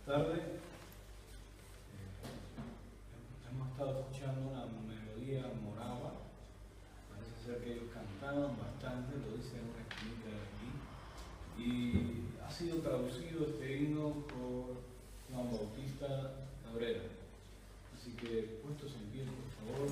tarde. Hemos estado escuchando una melodía morava. Parece ser que ellos cantaban bastante, lo dice en una esquinita de aquí. Y ha sido traducido este himno por Juan Bautista Cabrera. Así que, puestos en pie, por favor.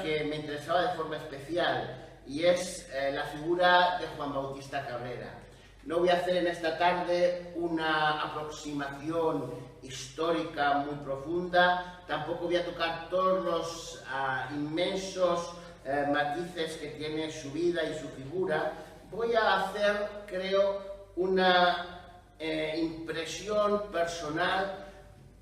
Que me interesaba de forma especial y es la figura de Juan Bautista Cabrera. No voy a hacer en esta tarde una aproximación histórica muy profunda, tampoco voy a tocar todos los inmensos matices que tiene su vida y su figura. Voy a hacer, creo, una impresión personal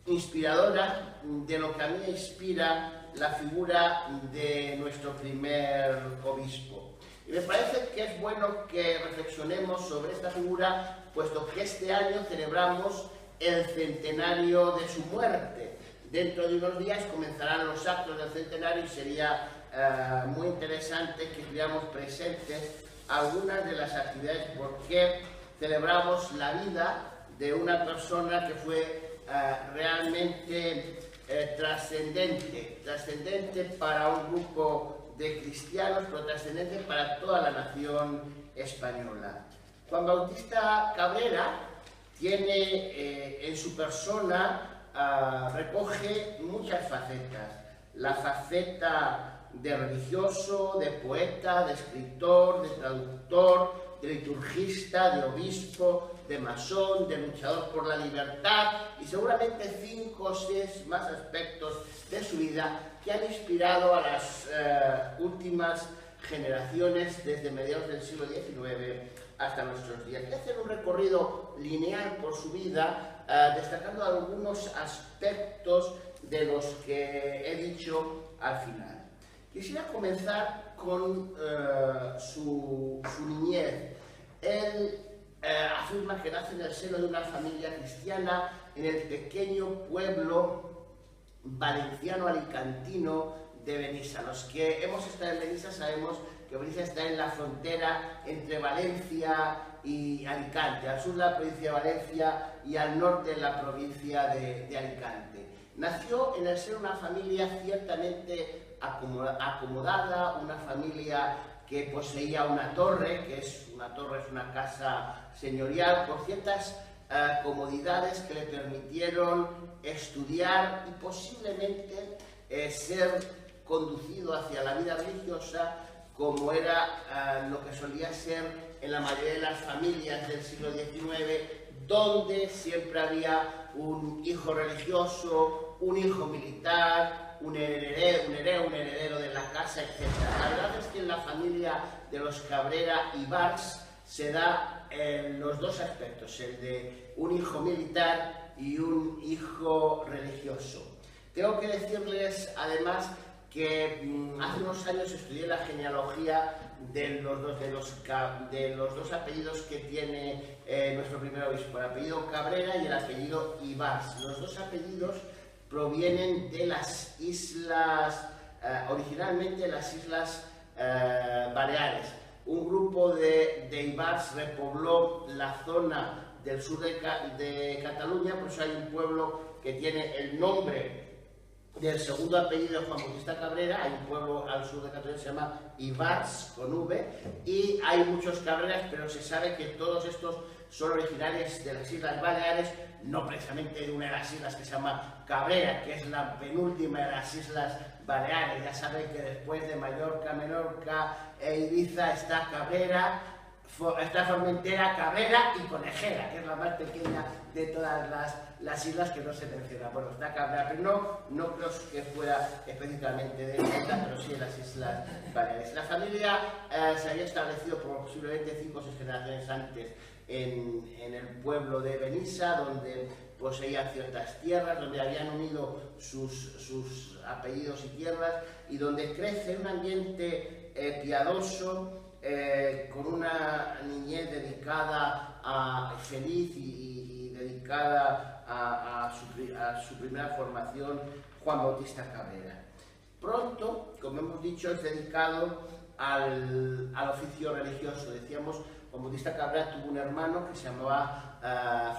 inspiradora de lo que a mí me inspira la figura de nuestro primer obispo. Y me parece que es bueno que reflexionemos sobre esta figura, puesto que este año celebramos el centenario de su muerte. Dentro de unos días comenzarán los actos del centenario y sería muy interesante que tuviéramos presentes algunas de las actividades, porque celebramos la vida de una persona que fue realmente trascendente para un grupo de cristianos, pero trascendente para toda la nación española. Juan Bautista Cabrera tiene en su persona, recoge muchas facetas. La faceta de religioso, de poeta, de escritor, de traductor, de liturgista, de obispo, de masón, de luchador por la libertad y seguramente 5 o 6 más aspectos de su vida que han inspirado a las últimas generaciones desde mediados del siglo XIX hasta nuestros días. Voy a hacer un recorrido lineal por su vida, destacando algunos aspectos de los que he dicho al final. Quisiera comenzar con su niñez. Él afirma que nace en el seno de una familia cristiana en el pequeño pueblo valenciano alicantino de Benissa. Los que hemos estado en Benissa sabemos que Benissa está en la frontera entre Valencia y Alicante, al sur de la provincia de Valencia y al norte de la provincia de Alicante. Nació en el seno de una familia ciertamente acomodada, una familia que poseía una torre, es una casa señorial, con ciertas comodidades que le permitieron estudiar y posiblemente ser conducido hacia la vida religiosa, como era lo que solía ser en la mayoría de las familias del siglo XIX, donde siempre había un hijo religioso, un hijo militar, un heredero de la casa, etc. La verdad es que en la familia de los Cabrera y Bars se da los dos aspectos, el de un hijo militar y un hijo religioso. Tengo que decirles además que hace unos años estudié la genealogía de los dos apellidos que tiene nuestro primer obispo, el apellido Cabrera y el apellido Ibars. Los dos apellidos provienen de las islas, originalmente las islas Baleares. Un grupo de Ibars repobló la zona del sur de Cataluña, por eso hay un pueblo que tiene el nombre del segundo apellido de Juan Bautista Cabrera. Hay un pueblo al sur de Cataluña que se llama Ibars, con V, y hay muchos Cabreras, pero se sabe que todos estos son originarios de las Islas Baleares, no precisamente de una de las islas que se llama Cabrera, que es la penúltima de las Islas Baleares. Ya saben que después de Mallorca, Menorca e Ibiza está Cabrera, está Formentera, Cabrera y Conejera, que es la más pequeña de todas las islas que no se menciona. Bueno, está Cabrera, pero no creo que fuera específicamente de esta, pero sí de las Islas Baleares. La familia se había establecido posiblemente 5 o 6 generaciones antes en el pueblo de Benissa, donde poseían ciertas tierras, donde habían unido sus apellidos y tierras, y donde crece un ambiente piadoso, con una niñez dedicada feliz y dedicada a su primera formación, Juan Bautista Cabrera. Pronto, como hemos dicho, es dedicado al oficio religioso. Decíamos, Juan Bautista Cabrera tuvo un hermano que se llamaba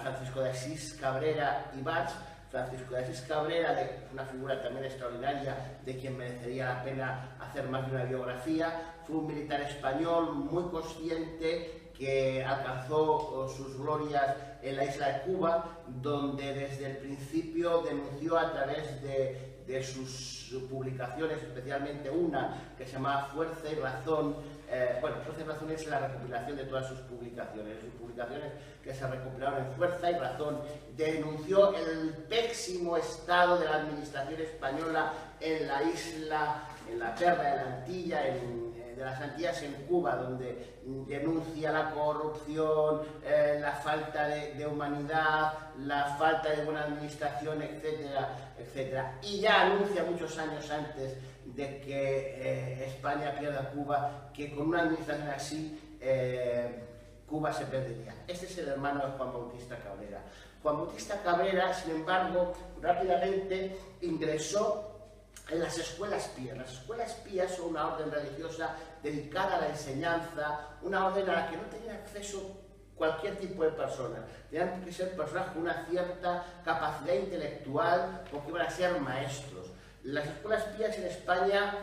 Francisco de Asís Cabrera y Bach. Francisco de Asís Cabrera, una figura también extraordinaria, de quien merecería la pena hacer más de una biografía. Fue un militar español muy consciente que alcanzó sus glorias en la isla de Cuba, donde desde el principio denunció a través de sus publicaciones, especialmente una que se llamaba Fuerza y Razón. Fuerza y Razón es la recopilación de todas sus publicaciones que se recopilaron en Fuerza y Razón. Denunció el pésimo estado de la administración española en la isla, en la perla de la Antilla, de las Antillas en Cuba, donde denuncia la corrupción, la falta de humanidad, la falta de buena administración, etcétera, etcétera. Y ya anuncia muchos años antes de que España pierda Cuba, que con una administración así Cuba se perdería. Este es el hermano de Juan Bautista Cabrera. Juan Bautista Cabrera, sin embargo, rápidamente ingresó en las escuelas pías. Las escuelas pías son una orden religiosa dedicada a la enseñanza, una orden a la que no tenía acceso cualquier tipo de persona. Tenían que ser personas con una cierta capacidad intelectual, porque iban a ser maestros. Las escuelas pías en España,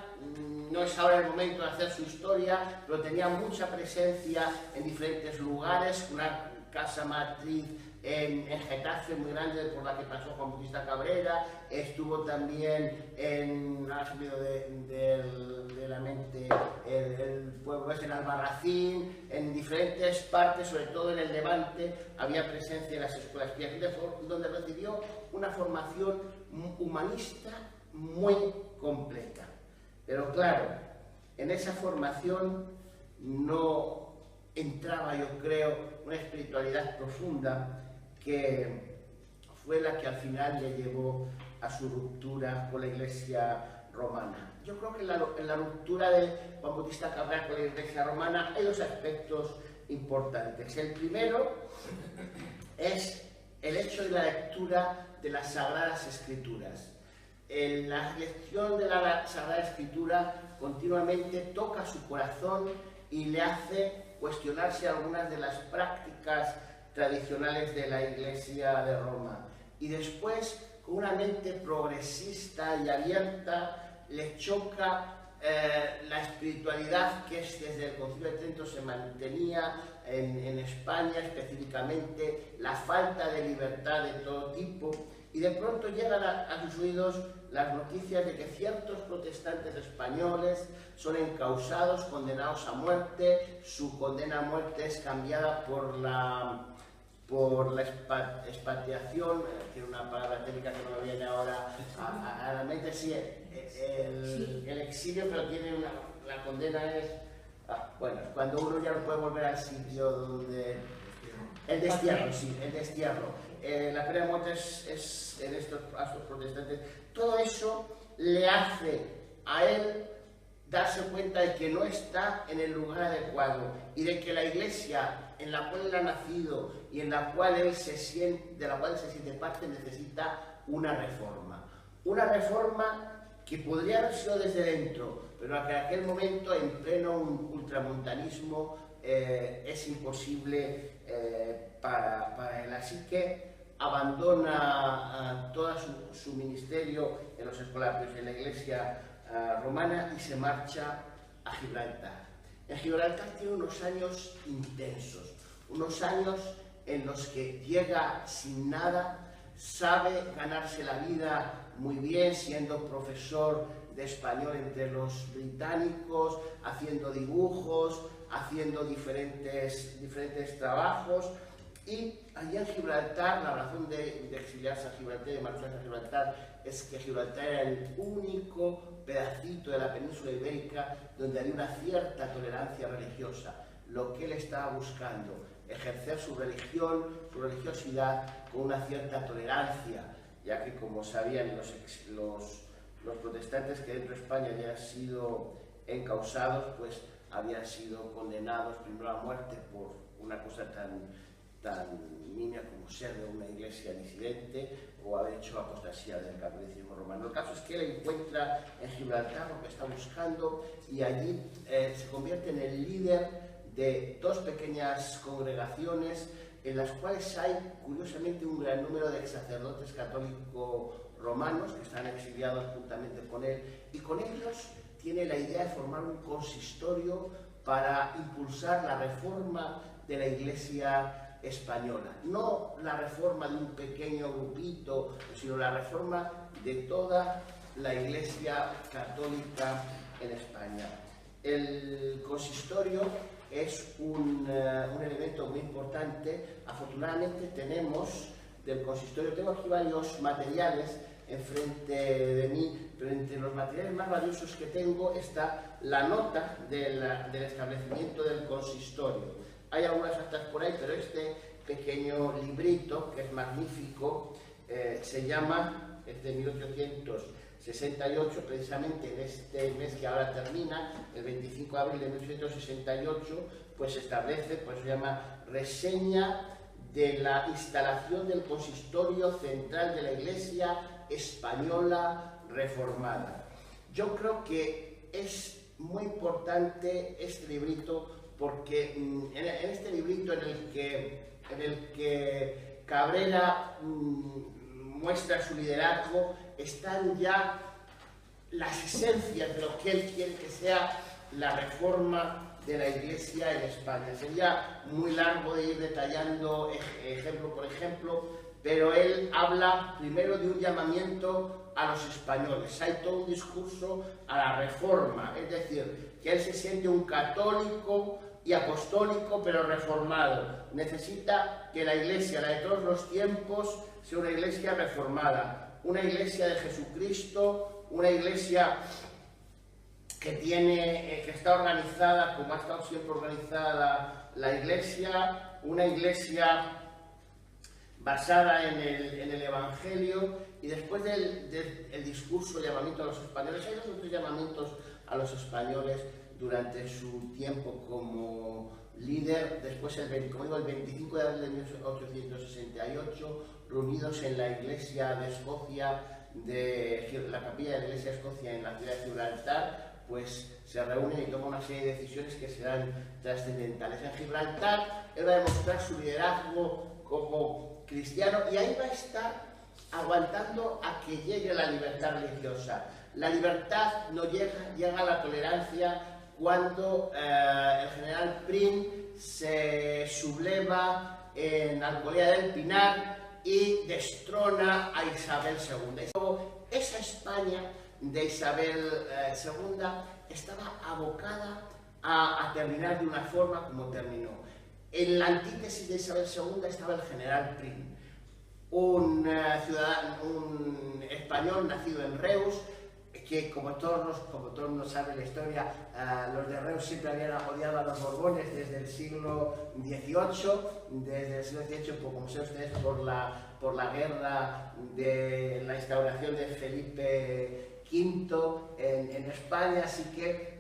no es ahora el momento de hacer su historia, pero tenían mucha presencia en diferentes lugares. Una casa matriz en Getafe, muy grande, por la que pasó Juan Bautista Cabrera, estuvo también en, ha subido de la mente, el pueblo es en Albarracín, en diferentes partes, sobre todo en el Levante, había presencia en las escuelas pías, donde recibió una formación humanista muy completa. Pero claro, en esa formación no entraba, yo creo, una espiritualidad profunda que fue la que al final le llevó a su ruptura con la Iglesia romana. Yo creo que en la ruptura de Juan Bautista Cabrera con la Iglesia romana hay dos aspectos importantes. El primero es el hecho de la lectura de las Sagradas Escrituras. La lección de la Sagrada Escritura continuamente toca su corazón y le hace cuestionarse algunas de las prácticas tradicionales de la Iglesia de Roma. Y después, con una mente progresista y abierta, le choca la espiritualidad que desde el Concilio de Trento se mantenía en España, específicamente la falta de libertad de todo tipo, y de pronto llegan a sus oídos las noticias de que ciertos protestantes españoles son encausados, condenados a muerte. Su condena a muerte es cambiada por la expatriación, tiene una palabra técnica que no me viene ahora a la mente, sí, el exilio, pero tiene la condena es, bueno, cuando uno ya no puede volver al sitio donde... El destierro, sí, el destierro. La pena de muerte es en estos protestantes. Todo eso le hace a él darse cuenta de que no está en el lugar adecuado y de que la Iglesia en la cual él ha nacido y en la cual él de la cual se siente parte necesita una reforma. Una reforma que podría haber sido desde dentro, pero que en aquel momento, en pleno ultramontanismo, es imposible para él. Así que abandona todo su ministerio en los escolapios de la Iglesia romana y se marcha a Gibraltar. En Gibraltar tiene unos años intensos, unos años en los que llega sin nada, sabe ganarse la vida muy bien siendo profesor de español entre los británicos, haciendo dibujos, haciendo diferentes trabajos. Y allá en Gibraltar, la razón de exiliarse a Gibraltar, de marcharse a Gibraltar, es que Gibraltar era el único pedacito de la península ibérica donde había una cierta tolerancia religiosa. Lo que él estaba buscando, ejercer su religión, su religiosidad con una cierta tolerancia, ya que, como sabían los protestantes que dentro de España habían sido encausados, pues habían sido condenados primero a muerte por una cosa tan nimia como ser de una iglesia disidente o haber hecho apostasía del catolicismo romano. El caso es que él encuentra en Gibraltar lo que está buscando y allí se convierte en el líder de dos pequeñas congregaciones en las cuales hay, curiosamente, un gran número de sacerdotes católicos romanos que están exiliados juntamente con él, y con ellos tiene la idea de formar un consistorio para impulsar la reforma de la Iglesia española. No la reforma de un pequeño grupito, sino la reforma de toda la Iglesia católica en España. El consistorio es un elemento muy importante. Afortunadamente tenemos del consistorio, tengo aquí varios materiales enfrente de mí, pero entre los materiales más valiosos que tengo está la nota del establecimiento del consistorio. Hay algunas actas por ahí, pero este pequeño librito, que es magnífico, se llama, es de 1868, precisamente en este mes que ahora termina, el 25 de abril de 1868, pues establece, pues se llama Reseña de la instalación del Consistorio Central de la Iglesia Española Reformada. Yo creo que es muy importante este librito porque en este librito en el que Cabrera muestra su liderazgo están ya las esencias de lo que él quiere que sea la reforma de la Iglesia en España. Sería muy largo de ir detallando ejemplo por ejemplo, pero él habla primero de un llamamiento a los españoles. Hay todo un discurso a la reforma, es decir, que él se siente un católico y apostólico, pero reformado. Necesita que la Iglesia, la de todos los tiempos, sea una Iglesia reformada, una Iglesia de Jesucristo, una Iglesia que está organizada como ha estado siempre organizada la Iglesia, una Iglesia basada en el Evangelio. Y después del discurso, el llamamiento a los españoles, hay otros llamamientos a los españoles durante su tiempo como líder. Después, como digo, el 25 de abril de 1868, reunidos en la Iglesia de Escocia, la capilla de la Iglesia de Escocia en la ciudad de Gibraltar, pues se reúnen y toman una serie de decisiones que serán trascendentales. En Gibraltar, él va a demostrar su liderazgo como cristiano y ahí va a estar aguantando a que llegue la libertad religiosa. La libertad no llega a la tolerancia cuando el general Prim se subleva en Alcolea del Pinar y destrona a Isabel II. Esa España de Isabel II estaba abocada a terminar de una forma como terminó. En la antítesis de Isabel II estaba el general Prim, un español nacido en Reus, que como todos nos saben la historia, los de Reus siempre habían odiado a los Borbones desde el siglo XVIII, como saben ustedes, por la guerra de la instauración de Felipe V en España. Así que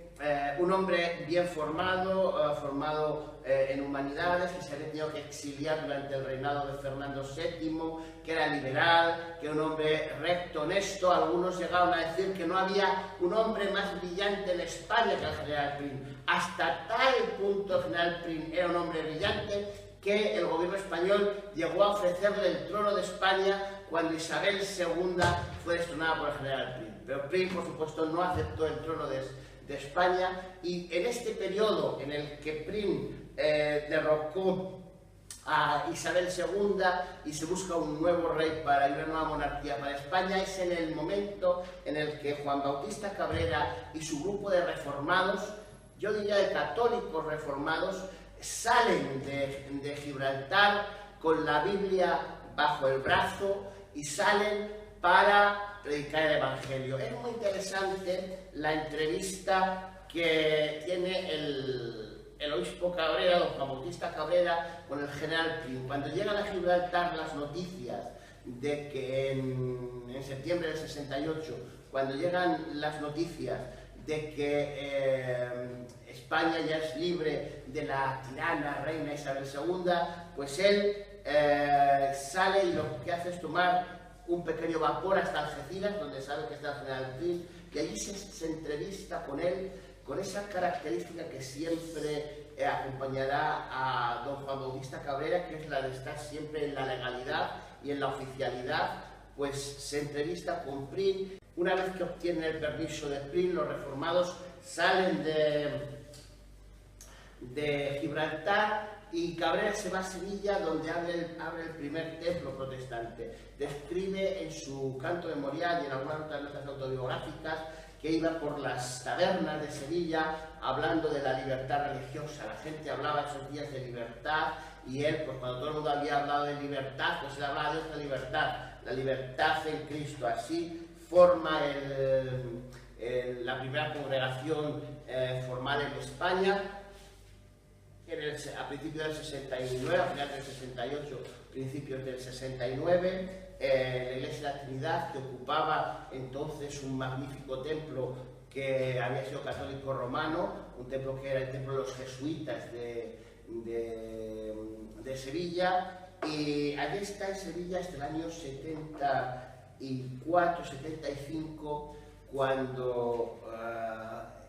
un hombre bien formado en humanidades, que se había tenido que exiliar durante el reinado de Fernando VII, que era liberal, que era un hombre recto, honesto. Algunos llegaron a decir que no había un hombre más brillante en España que el general Prim. Hasta tal punto el general Prim era un hombre brillante que el gobierno español llegó a ofrecerle el trono de España cuando Isabel II fue destronada por el general Prim. Pero Prim, por supuesto, no aceptó el trono de España, y en este periodo en el que Prim derrocó a Isabel II y se busca un nuevo rey y una nueva monarquía para España, es en el momento en el que Juan Bautista Cabrera y su grupo de reformados, yo diría de católicos reformados, salen de Gibraltar con la Biblia bajo el brazo y salen para predicar el Evangelio. Es muy interesante la entrevista que tiene el obispo Cabrera, don Juan Bautista Cabrera, con el general Prim. Cuando llegan a Gibraltar las noticias de que en septiembre del 68, cuando llegan las noticias de que España ya es libre de la tirana reina Isabel II, pues él sale y lo que hace es tomar un pequeño vapor hasta Algeciras, donde sabe que está el general Prim, y allí se entrevista con él, con esa característica que siempre acompañará a don Juan Bautista Cabrera, que es la de estar siempre en la legalidad y en la oficialidad. Pues se entrevista con Prim. Una vez que obtienen el permiso de Prim, los reformados salen de Gibraltar y Cabrera se va a Sevilla, donde abre el primer templo protestante. Describe en su canto memorial y en algunas otras notas autobiográficas que iba por las tabernas de Sevilla hablando de la libertad religiosa. La gente hablaba esos días de libertad y él, pues cuando todo el mundo había hablado de libertad, pues él hablaba de otra libertad, la libertad en Cristo. Así forma la primera congregación formal en España. A principios del 69, a finales del 68, principios del 69, la Iglesia de la Trinidad, que ocupaba entonces un magnífico templo que había sido católico romano, un templo que era el templo de los jesuitas de Sevilla, y allí está en Sevilla hasta el año 74, 75, cuando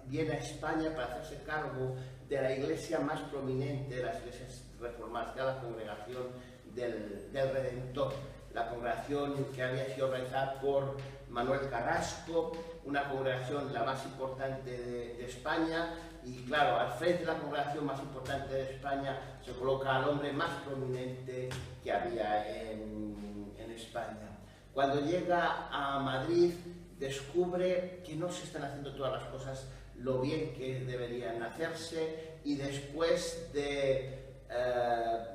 viene a España para hacerse cargo de la iglesia más prominente de las iglesias reformadas, que era la Congregación del Redentor, la congregación que había sido organizada por Manuel Carrasco, una congregación la más importante de España, y claro, al frente de la congregación más importante de España se coloca al hombre más prominente que había en España. Cuando llega a Madrid descubre que no se están haciendo todas las cosas lo bien que deberían hacerse y después de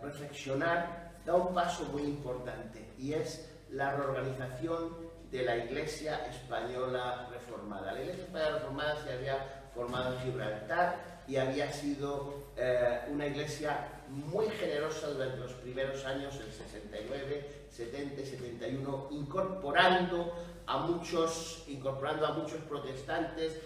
reflexionar da un paso muy importante y es la reorganización de la Iglesia Española Reformada. La Iglesia Española Reformada se había formado en Gibraltar y había sido una iglesia muy generosa durante los primeros años, el 69, 70 y 71, incorporando a muchos protestantes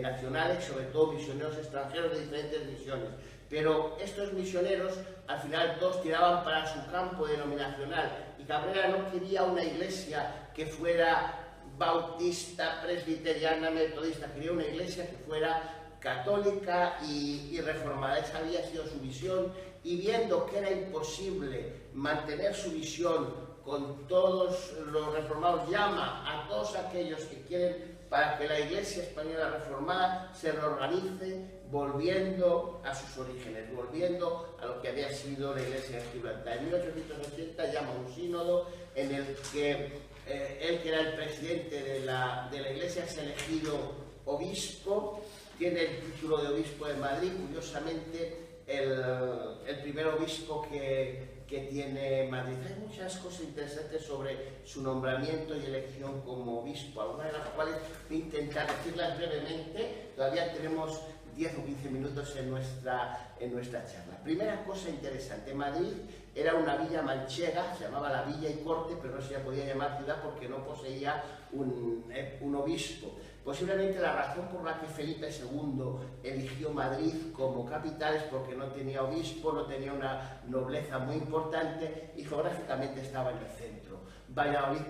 nacionales, sobre todo misioneros extranjeros de diferentes misiones. Pero estos misioneros, al final, todos tiraban para su campo denominacional y Cabrera no quería una iglesia que fuera bautista, presbiteriana, metodista, quería una iglesia que fuera católica y reformada. Esa había sido su visión y viendo que era imposible mantener su visión con todos los reformados, llama a todos aquellos que quieren para que la Iglesia Española Reformada se reorganice volviendo a sus orígenes, volviendo a lo que había sido la Iglesia de Gibraltar. En 1880 llama un sínodo en el que él, que era el presidente de la Iglesia, es elegido obispo, tiene el título de obispo de Madrid, curiosamente el primer obispo que tiene Madrid. Hay muchas cosas interesantes sobre su nombramiento y elección como obispo, algunas de las cuales voy a intentar decirlas brevemente. Todavía tenemos 10 o 15 minutos en nuestra charla. Primera cosa interesante, Madrid era una villa manchega, se llamaba la Villa y Corte, pero no se podía llamar ciudad porque no poseía un obispo. Posiblemente la razón por la que Felipe II eligió Madrid como capital es porque no tenía obispo, no tenía una nobleza muy importante y geográficamente estaba en el centro. Valladolid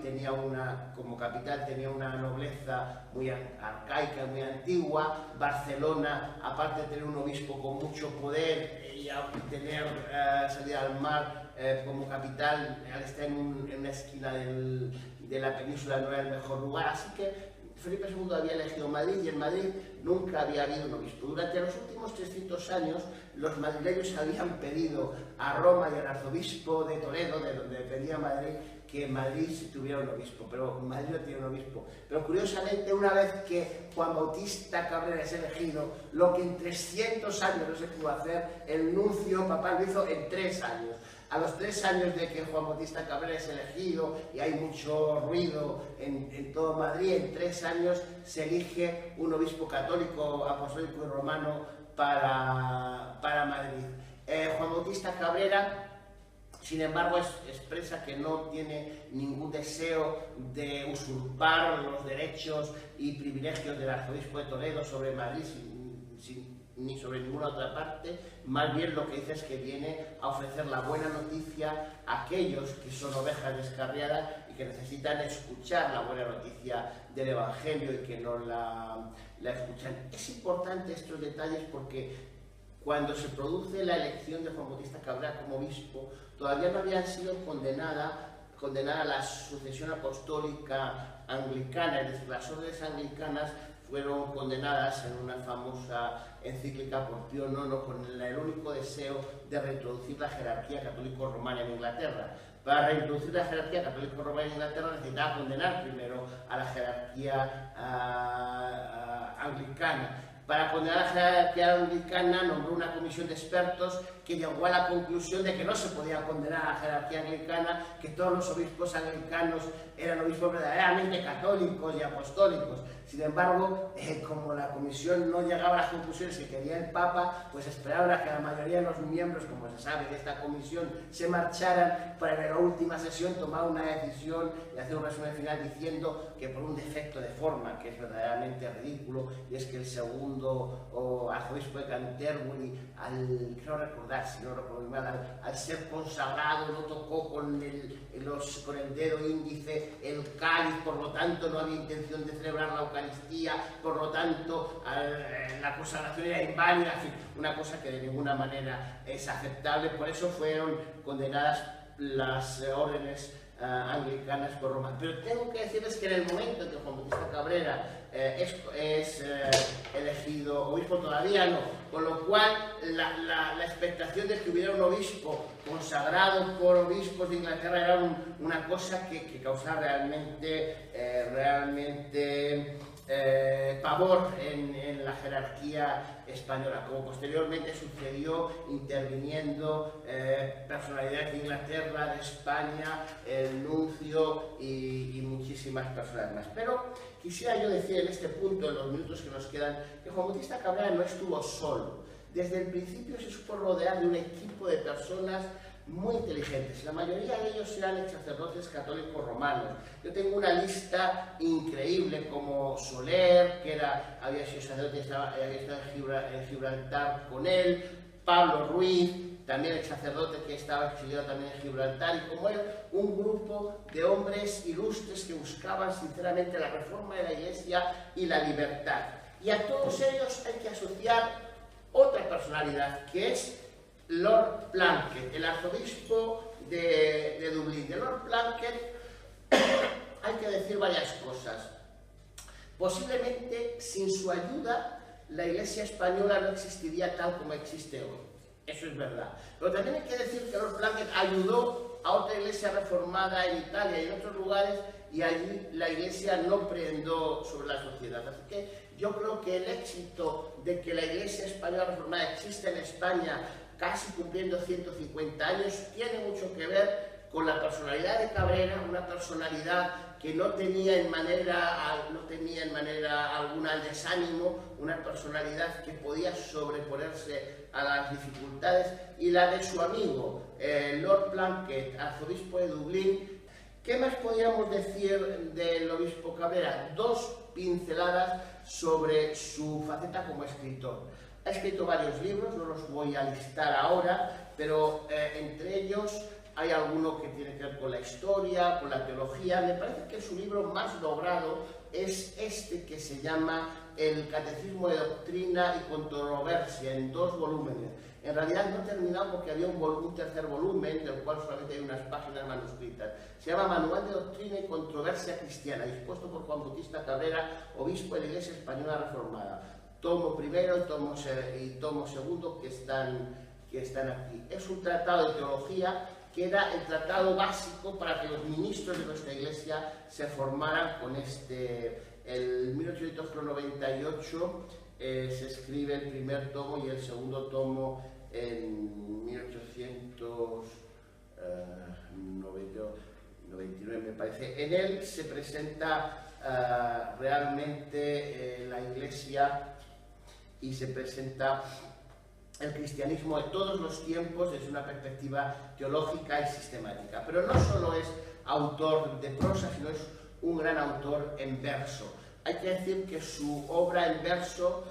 como capital tenía una nobleza muy arcaica, muy antigua. Barcelona, aparte de tener un obispo con mucho poder y tener salida al mar como capital, al estar en una esquina de la península no era el mejor lugar, así que Felipe II había elegido Madrid y en Madrid nunca había habido un obispo. Durante los últimos 300 años los madrileños habían pedido a Roma y al arzobispo de Toledo, de donde dependía Madrid, que en Madrid tuviera un obispo, pero Madrid no tiene un obispo. Pero curiosamente, una vez que Juan Bautista Cabrera es elegido, lo que en 300 años no se pudo hacer, el nuncio papal lo hizo en 3 años. A los 3 años de que Juan Bautista Cabrera es elegido y hay mucho ruido en todo Madrid, en 3 años se elige un obispo católico, apostólico y romano para Madrid. Juan Bautista Cabrera, sin embargo, expresa que no tiene ningún deseo de usurpar los derechos y privilegios del arzobispo de Toledo sobre Madrid, ni sobre ninguna otra parte. Más bien lo que dice es que viene a ofrecer la buena noticia a aquellos que son ovejas descarriadas y que necesitan escuchar la buena noticia del Evangelio y que no la escuchan. Es importante estos detalles porque cuando se produce la elección de Juan Bautista Cabrera como obispo, todavía no habían sido condenada la sucesión apostólica anglicana, es decir, las órdenes anglicanas fueron condenadas en una famosa encíclica por Pío IX con el único deseo de reintroducir la jerarquía católico-romana en Inglaterra. Para reintroducir la jerarquía católico-romana en Inglaterra necesitaba condenar primero a la jerarquía anglicana. Para condenar a la jerarquía anglicana nombró una comisión de expertos que llegó a la conclusión de que no se podía condenar a la jerarquía anglicana, que todos los obispos anglicanos eran obispos verdaderamente católicos y apostólicos. Sin embargo, como la comisión no llegaba a las conclusiones que quería el Papa, pues esperaron a que la mayoría de los miembros, como se sabe, de esta comisión se marcharan para en la última sesión tomar una decisión y hacer un resumen final diciendo que por un defecto de forma, que es verdaderamente ridículo, y es que el segundo arzobispo de Canterbury, creo recordar, si no recuerdo mal, al ser consagrado no tocó con el dedo índice el cáliz, por lo tanto no había intención de celebrar la Eucaristía, por lo tanto la consagración era inválida, en fin, una cosa que de ninguna manera es aceptable. Por eso fueron condenadas las órdenes anglicanas por Roma. Pero tengo que decirles que en el momento en que Juan Bautista Cabrera es elegido obispo, todavía no, con lo cual la expectación de que hubiera un obispo consagrado por obispos de Inglaterra era una cosa que causaba realmente pavor en la jerarquía española, como posteriormente sucedió interviniendo personalidades de Inglaterra, de España, el nuncio y muchísimas personas más. Pero quisiera yo decir en este punto, en los minutos que nos quedan, que Juan Bautista Cabrera no estuvo solo. Desde el principio se supo rodear de un equipo de personas muy inteligentes. La mayoría de ellos eran ex sacerdotes católicos romanos. Yo tengo una lista increíble, como Soler, que había sido sacerdote, había estado en Gibraltar con él, Pablo Ruiz, también ex sacerdote que estaba exiliado también en Gibraltar, y como él, un grupo de hombres ilustres que buscaban sinceramente la reforma de la Iglesia y la libertad. Y a todos ellos hay que asociar otra personalidad, que es Lord Plunkett, el arzobispo de Dublín. De Lord Plunkett hay que decir varias cosas. Posiblemente sin su ayuda la Iglesia española no existiría tal como existe hoy. Eso es verdad. Pero también hay que decir que Lord Plunkett ayudó a otra iglesia reformada en Italia y en otros lugares, y allí la Iglesia no prendó sobre la sociedad. Así que yo creo que el éxito de que la Iglesia española reformada existe en España casi cumpliendo 150 años, tiene mucho que ver con la personalidad de Cabrera, una personalidad que no tenía en manera alguna el desánimo, una personalidad que podía sobreponerse a las dificultades, y la de su amigo, Lord Plunkett, arzobispo de Dublín. ¿Qué más podríamos decir del obispo Cabrera? Dos pinceladas sobre su faceta como escritor. Ha escrito varios libros, no los voy a listar ahora, pero entre ellos hay alguno que tiene que ver con la historia, con la teología. Me parece que su libro más logrado es este, que se llama El Catecismo de Doctrina y Controversia, en 2 volúmenes. En realidad no he terminado porque había un tercer volumen, del cual solamente hay unas páginas manuscritas. Se llama Manual de Doctrina y Controversia Cristiana, dispuesto por Juan Bautista Cabrera, obispo de la Iglesia Española Reformada. Tomo primero y tomo segundo que están aquí. Es un tratado de teología que era el tratado básico para que los ministros de nuestra Iglesia se formaran con este. En 1898 se escribe el primer tomo y el segundo tomo en 1899, me parece. En él se presenta realmente la Iglesia y se presenta el cristianismo de todos los tiempos desde una perspectiva teológica y sistemática. Pero no solo es autor de prosa, sino es un gran autor en verso. Hay que decir que su obra en verso,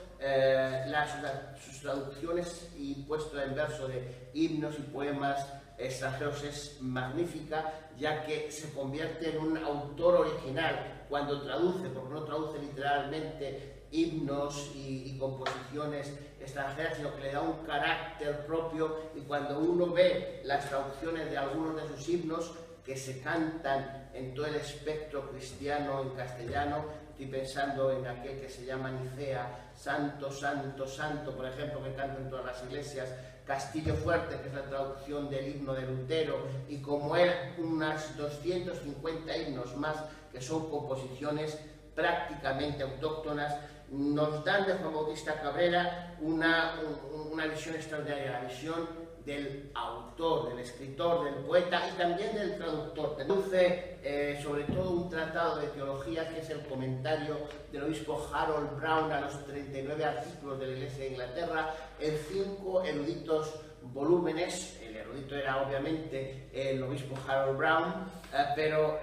sus traducciones y puesto en verso de himnos y poemas extranjeros es magnífica, ya que se convierte en un autor original cuando traduce, porque no traduce literalmente himnos y composiciones extranjeras, sino que le da un carácter propio, y cuando uno ve las traducciones de algunos de sus himnos que se cantan en todo el espectro cristiano en castellano, estoy pensando en aquel que se llama Nicea, Santo, Santo, Santo, por ejemplo, que cantan en todas las iglesias, Castillo Fuerte, que es la traducción del himno de Lutero, y como él, unas 250 himnos más, que son composiciones prácticamente autóctonas, nos dan de Juan Bautista Cabrera una visión extraordinaria, la visión del autor, del escritor, del poeta y también del traductor. Traduce sobre todo un tratado de teología que es el comentario del obispo Harold Brown a los 39 artículos de la Iglesia de Inglaterra, en 5 eruditos volúmenes. El erudito era obviamente el obispo Harold Brown, pero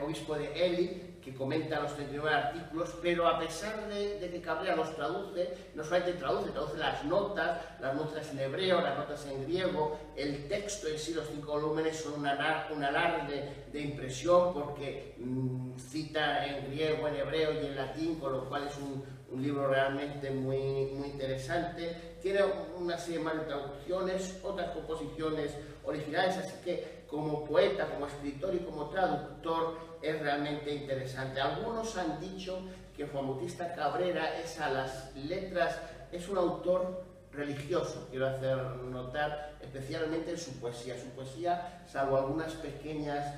obispo de Ely, que comenta los 39 artículos, pero a pesar de que Cabrera los traduce, no solamente traduce las notas en hebreo, las notas en griego, el texto en sí, los 5 volúmenes son un alarde de impresión, porque cita en griego, en hebreo y en latín, con lo cual es un libro realmente muy interesante. Tiene una serie más de traducciones, otras composiciones originales, así que como poeta, como escritor y como traductor es realmente interesante. Algunos han dicho que Juan Bautista Cabrera es a las letras, es un autor religioso, quiero hacer notar, especialmente en su poesía. Su poesía, salvo algunas pequeñas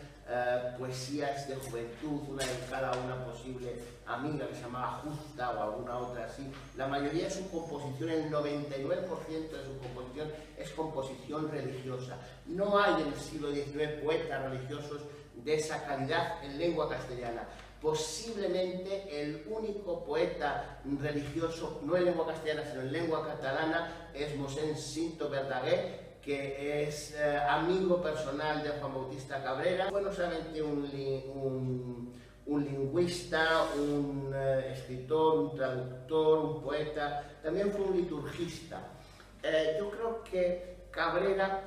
poesías de juventud, una dedicada a una posible amiga que se llamaba Justa o alguna otra así, la mayoría de su composición, el 99% de su composición es composición religiosa. No hay en el siglo XIX poetas religiosos de esa calidad en lengua castellana. Posiblemente el único poeta religioso, no en lengua castellana, sino en lengua catalana, es Mossèn Cinto Verdaguer, que es amigo personal de Juan Bautista Cabrera. Fue no solamente un lingüista, un escritor, un traductor, un poeta, también fue un liturgista. Yo creo que Cabrera,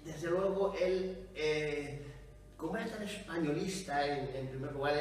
desde luego, él, como era tan españolista, en primer lugar,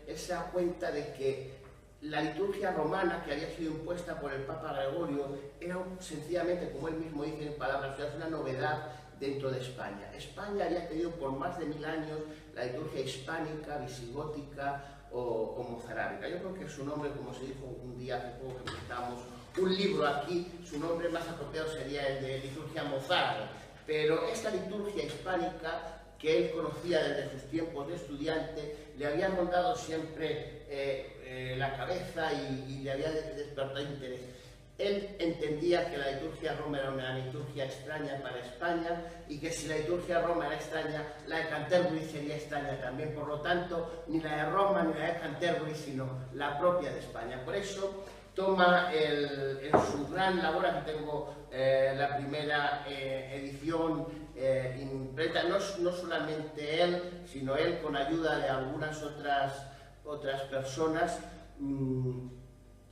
él se da cuenta de que la liturgia romana que había sido impuesta por el Papa Gregorio era sencillamente, como él mismo dice en palabras suyas, una novedad dentro de España. España había tenido por más de 1000 años la liturgia hispánica, visigótica o mozárabe. Yo creo que su nombre, como se dijo un día hace poco que presentamos un libro aquí, su nombre más apropiado sería el de liturgia mozárabe. Pero esta liturgia hispánica que él conocía desde sus tiempos de estudiante, le había rondado siempre la cabeza y le había despertado interés. Él entendía que la liturgia Roma era una liturgia extraña para España y que si la liturgia Roma era extraña, la de Canterbury sería extraña también. Por lo tanto, ni la de Roma ni la de Canterbury, sino la propia de España. Por eso toma en su gran labor, aquí tengo la primera edición imprenta, no solamente él, sino él con ayuda de algunas otras personas,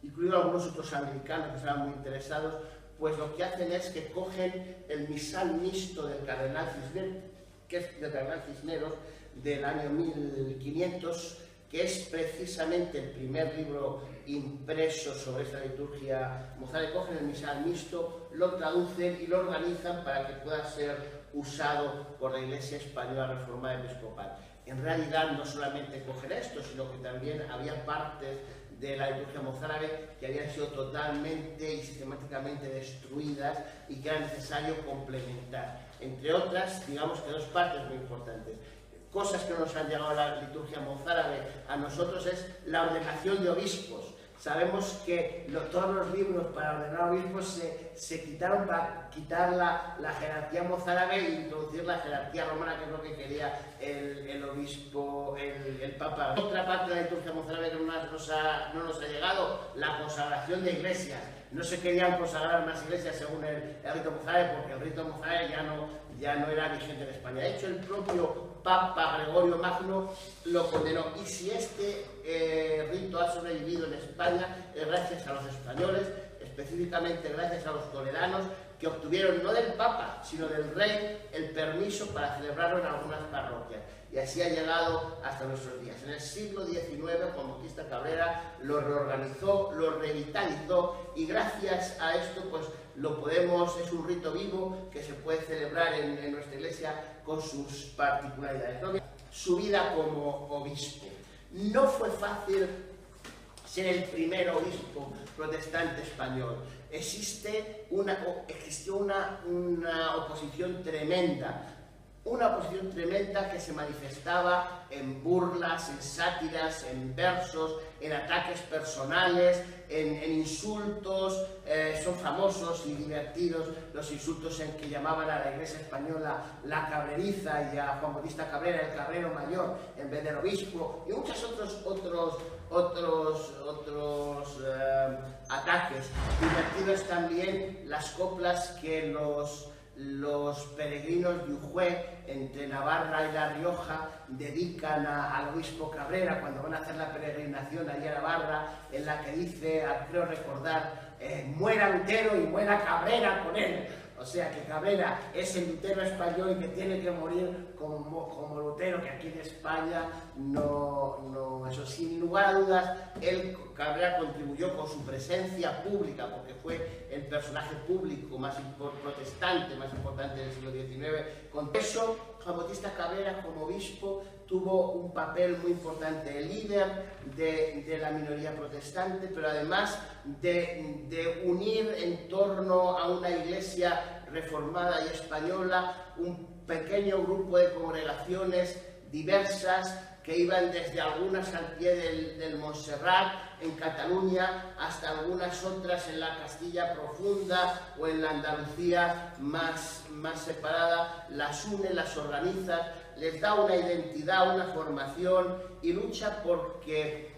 incluidos algunos otros anglicanos que estaban muy interesados, pues lo que hacen es que cogen el misal mixto del cardenal Cisneros, que es del cardenal Cisneros del año 1500, que es precisamente el primer libro impreso sobre esta liturgia mozárabe. Cogen el misal mixto, lo traducen y lo organizan para que pueda ser usado por la Iglesia Española Reformada Episcopal. En realidad no solamente cogen esto, sino que también había partes de la liturgia mozárabe que habían sido totalmente y sistemáticamente destruidas y que era necesario complementar. Entre otras, digamos que dos partes muy importantes. Cosas que nos han llegado a la liturgia mozárabe a nosotros es la ordenación de obispos. Sabemos que todos los libros para ordenar obispos se quitaron para quitar la jerarquía mozárabe e introducir la jerarquía romana, que es lo que quería el obispo, el papa. Otra parte de la liturgia mozárabe que no nos ha llegado, la consagración de iglesias. No se querían consagrar más iglesias según el rito mozárabe, porque el rito mozárabe ya no era vigente en España. De hecho, el propio Papa Gregorio Magno lo condenó. Y si este rito ha sobrevivido en España es gracias a los españoles, específicamente gracias a los toledanos, que obtuvieron no del Papa, sino del Rey, el permiso para celebrarlo en algunas parroquias. Y así ha llegado hasta nuestros días. En el siglo XIX, Juan Bautista Cabrera lo reorganizó, lo revitalizó, y gracias a esto, pues es un rito vivo que se puede celebrar en nuestra iglesia con sus particularidades. Su vida como obispo. No fue fácil ser el primer obispo protestante español. Existió una oposición tremenda. Una oposición tremenda que se manifestaba en burlas, en sátiras, en versos, en ataques personales, en insultos. Son famosos y divertidos los insultos en que llamaban a la Iglesia española la cabreriza y a Juan Bautista Cabrera el cabrero mayor en vez del obispo, y muchos otros ataques. Divertidos también las coplas que los peregrinos de Ujue, entre Navarra y La Rioja, dedican al obispo Cabrera cuando van a hacer la peregrinación allí a Navarra, en la que dice, creo recordar, muera Lutero y muera Cabrera con él. O sea que Cabrera es el Lutero español y que tiene que morir como Lutero, que aquí en España no, eso sin lugar a dudas, Cabrera contribuyó con su presencia pública, porque fue el personaje público más protestante, más importante del siglo XIX. Con eso, Juan Bautista Cabrera, como obispo, tuvo un papel muy importante, el líder de la minoría protestante, pero además de unir en torno a una iglesia reformada y española un pequeño grupo de congregaciones diversas que iban desde algunas al pie del Montserrat, en Cataluña, hasta algunas otras en la Castilla profunda o en la Andalucía más separada, las une, las organiza, les da una identidad, una formación y lucha porque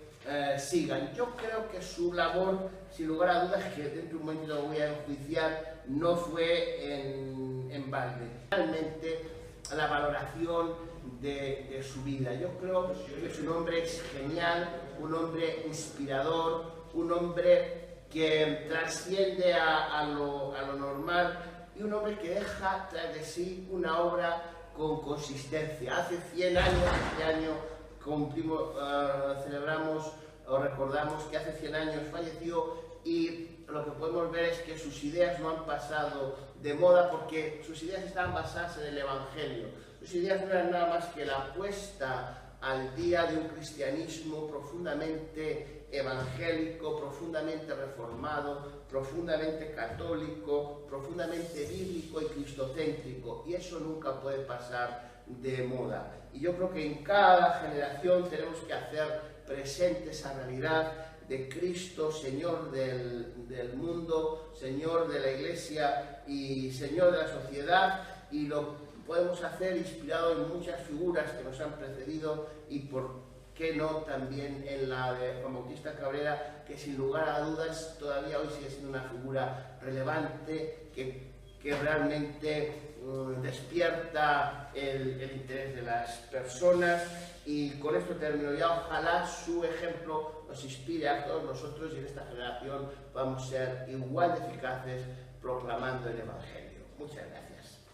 sigan. Yo creo que su labor, sin lugar a dudas, que dentro de un momento lo voy a enjuiciar, no fue en balde. Realmente la valoración de su vida. Yo creo que es un hombre genial, un hombre inspirador, un hombre que trasciende a lo normal y un hombre que deja tras de sí una obra con consistencia. Hace 100 años, este año celebramos o recordamos que hace 100 años falleció y lo que podemos ver es que sus ideas no han pasado de moda porque sus ideas estaban basadas en el Evangelio. Sus ideas no eran nada más que la puesta al día de un cristianismo profundamente evangélico, profundamente reformado, profundamente católico, profundamente bíblico y cristocéntrico, y eso nunca puede pasar de moda. Y yo creo que en cada generación tenemos que hacer presente esa realidad de Cristo, Señor del mundo, Señor de la Iglesia y Señor de la sociedad, y lo podemos hacer inspirado en muchas figuras que nos han precedido y por qué no también en la de Juan Bautista Cabrera, que sin lugar a dudas todavía hoy sigue siendo una figura relevante que realmente despierta el interés de las personas. Y con esto termino ya. Ojalá su ejemplo nos inspire a todos nosotros y en esta generación vamos a ser igual de eficaces proclamando el Evangelio. Muchas gracias.